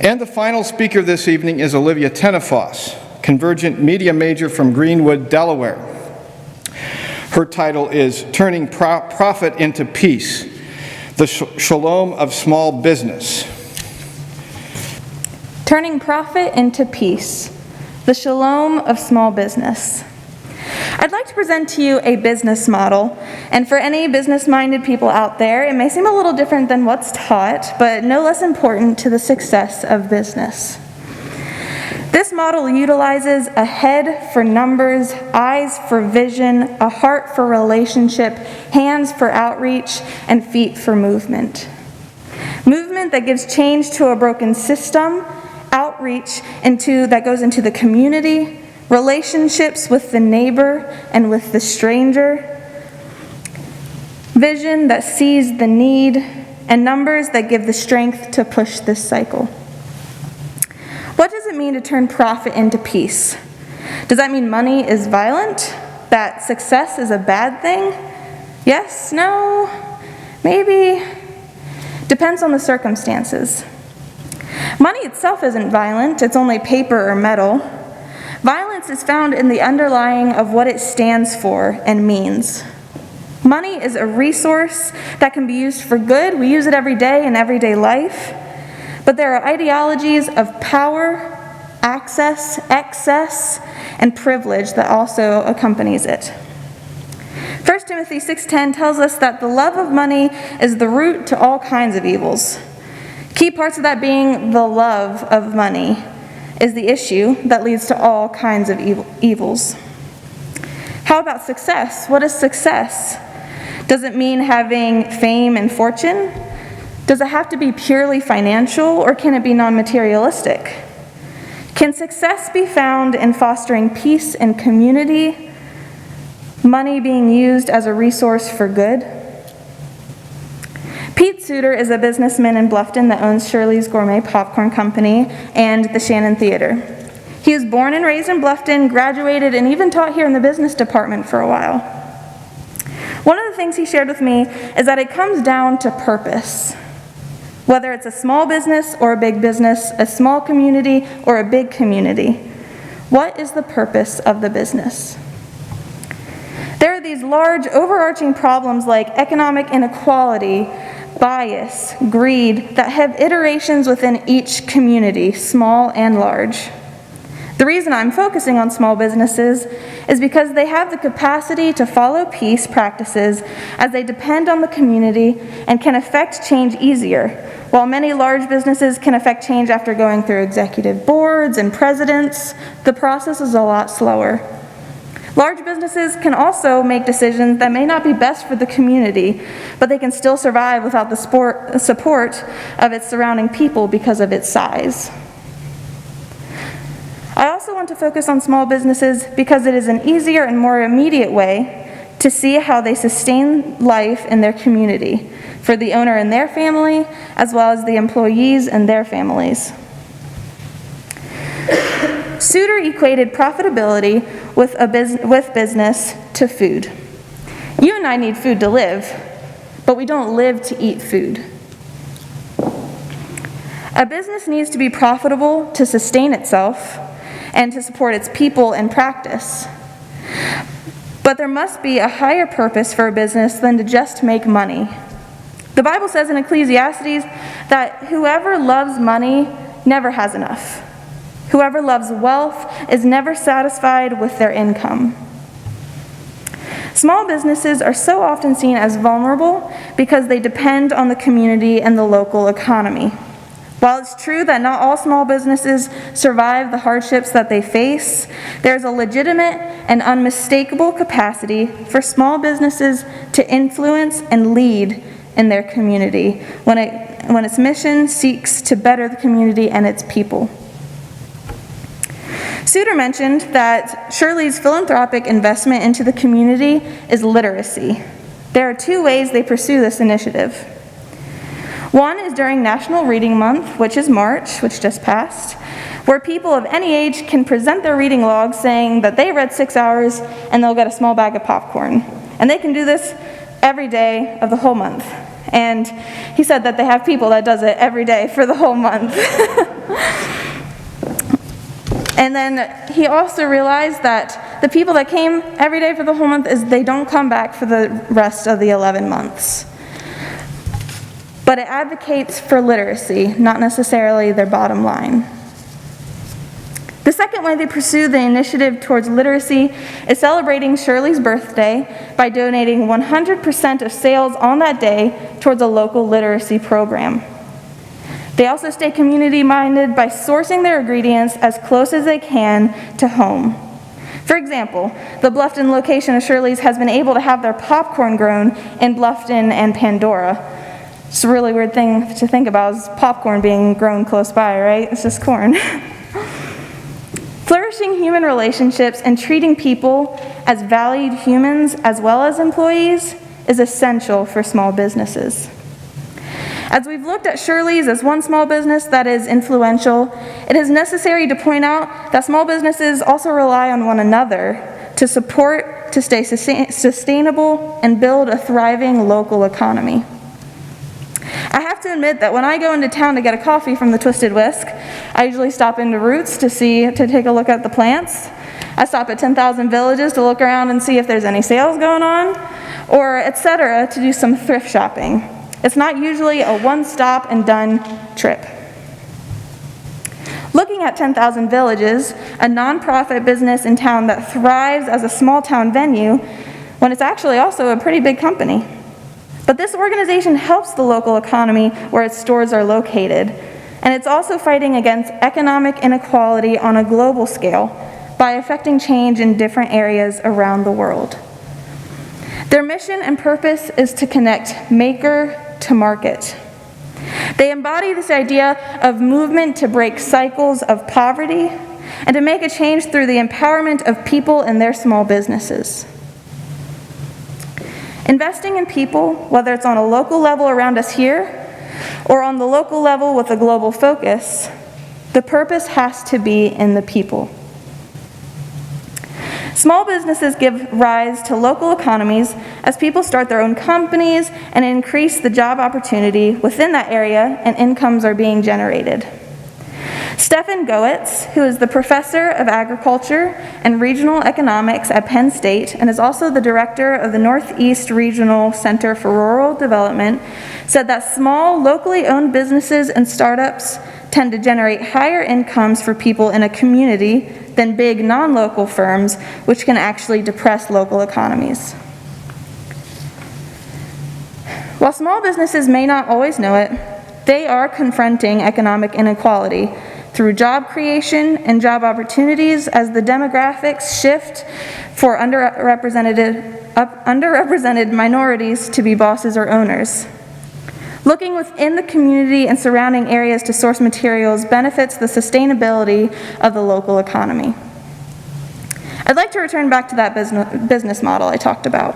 And the final speaker this evening is Olivia Tennefoss, Convergent Media major from Greenwood, Delaware. Her title is Turning Profit into Peace, the Shalom of Small Business. Turning profit into peace, the Shalom of small business. I'd like to present to you a business model, and for any business-minded people out there, it may seem a little different than what's taught, but no less important to the success of business. This model utilizes a head for numbers, eyes for vision, a heart for relationship, hands for outreach, and feet for movement. Movement that gives change to a broken system, outreach that goes into the community, relationships with the neighbor and with the stranger, vision that sees the need, and numbers that give the strength to push this cycle. What does it mean to turn profit into peace? Does that mean money is violent? That success is a bad thing? Yes? No? Maybe? Depends on the circumstances. Money itself isn't violent, it's only paper or metal. Violence is found in the underlying of what it stands for and means. Money is a resource that can be used for good. We use it every day in everyday life. But there are ideologies of power, access, excess, and privilege that also accompanies it. 1 Timothy 6:10 tells us that the love of money is the root to all kinds of evils. Key parts of that being the love of money is the issue that leads to all kinds of evils. How about success? What is success? Does it mean having fame and fortune? Does it have to be purely financial, or can it be non-materialistic? Can success be found in fostering peace and community, money being used as a resource for good? Pete Suter is a businessman in Bluffton that owns Shirley's Gourmet Popcorn Company and the Shannon Theater. He was born and raised in Bluffton, graduated, and even taught here in the business department for a while. One of the things he shared with me is that it comes down to purpose. Whether it's a small business or a big business, a small community or a big community, what is the purpose of the business? There are these large, overarching problems like economic inequality, bias, greed, that have iterations within each community, small and large. The reason I'm focusing on small businesses is because they have the capacity to follow peace practices as they depend on the community and can affect change easier, while many large businesses can affect change after going through executive boards and presidents. The process is a lot slower. Large businesses can also make decisions that may not be best for the community, but they can still survive without the support of its surrounding people because of its size. I also want to focus on small businesses because it is an easier and more immediate way to see how they sustain life in their community, for the owner and their family, as well as the employees and their families. Suter equated profitability with business to food. You and I need food to live, but we don't live to eat food. A business needs to be profitable to sustain itself and to support its people and practice. But there must be a higher purpose for a business than to just make money. The Bible says in Ecclesiastes that whoever loves money never has enough. Whoever loves wealth is never satisfied with their income. Small businesses are so often seen as vulnerable because they depend on the community and the local economy. While it's true that not all small businesses survive the hardships that they face, there's a legitimate and unmistakable capacity for small businesses to influence and lead in their community when its mission seeks to better the community and its people. Suter mentioned that Shirley's philanthropic investment into the community is literacy. There are two ways they pursue this initiative. One is during National Reading Month, which is March, which just passed, where people of any age can present their reading logs saying that they read 6 hours and they'll get a small bag of popcorn. And they can do this every day of the whole month. And he said that they have people that does it every day for the whole month. And then he also realized that the people that came every day for the whole month they don't come back for the rest of the 11 months. But it advocates for literacy, not necessarily their bottom line. The second way they pursue the initiative towards literacy is celebrating Shirley's birthday by donating 100% of sales on that day towards a local literacy program. They also stay community-minded by sourcing their ingredients as close as they can to home. For example, the Bluffton location of Shirley's has been able to have their popcorn grown in Bluffton and Pandora. It's a really weird thing to think about, is popcorn being grown close by, right? It's just corn. Flourishing human relationships and treating people as valued humans as well as employees is essential for small businesses. As we've looked at Shirley's as one small business that is influential, it is necessary to point out that small businesses also rely on one another to support, to stay sustainable, and build a thriving local economy. I have to admit that when I go into town to get a coffee from the Twisted Whisk, I usually stop into Roots to take a look at the plants. I stop at 10,000 Villages to look around and see if there's any sales going on, or etc. to do some thrift shopping. It's not usually a one-stop and done trip. Looking at 10,000 Villages, a nonprofit business in town that thrives as a small town venue, when it's actually also a pretty big company. But this organization helps the local economy where its stores are located, and it's also fighting against economic inequality on a global scale by affecting change in different areas around the world. Their mission and purpose is to connect maker to market. They embody this idea of movement to break cycles of poverty and to make a change through the empowerment of people and their small businesses. Investing in people, whether it's on a local level around us here or on the local level with a global focus, the purpose has to be in the people. Small businesses give rise to local economies as people start their own companies and increase the job opportunity within that area, and incomes are being generated. Stefan Goetz, who is the professor of agriculture and regional economics at Penn State and is also the director of the Northeast Regional Center for Rural Development, said that small, locally owned businesses and startups tend to generate higher incomes for people in a community than big non-local firms, which can actually depress local economies. While small businesses may not always know it, they are confronting economic inequality through job creation and job opportunities as the demographics shift for underrepresented minorities to be bosses or owners. Looking within the community and surrounding areas to source materials benefits the sustainability of the local economy. I'd like to return back to that business model I talked about.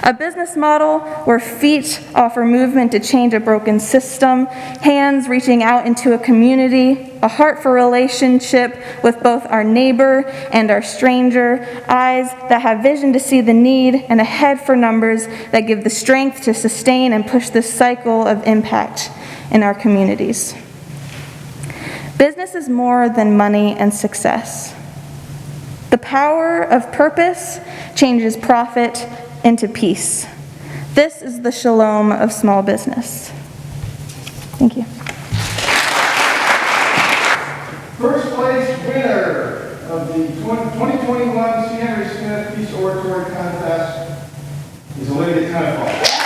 A business model where feet offer movement to change a broken system, hands reaching out into a community, a heart for relationship with both our neighbor and our stranger, eyes that have vision to see the need, and a head for numbers that give the strength to sustain and push this cycle of impact in our communities. Business is more than money and success. The power of purpose changes profit into peace. This is the Shalom of small business. Thank you. First place winner of the 2021 C. Henry Smith Peace Oratory Contest is Olivia Tennefoss.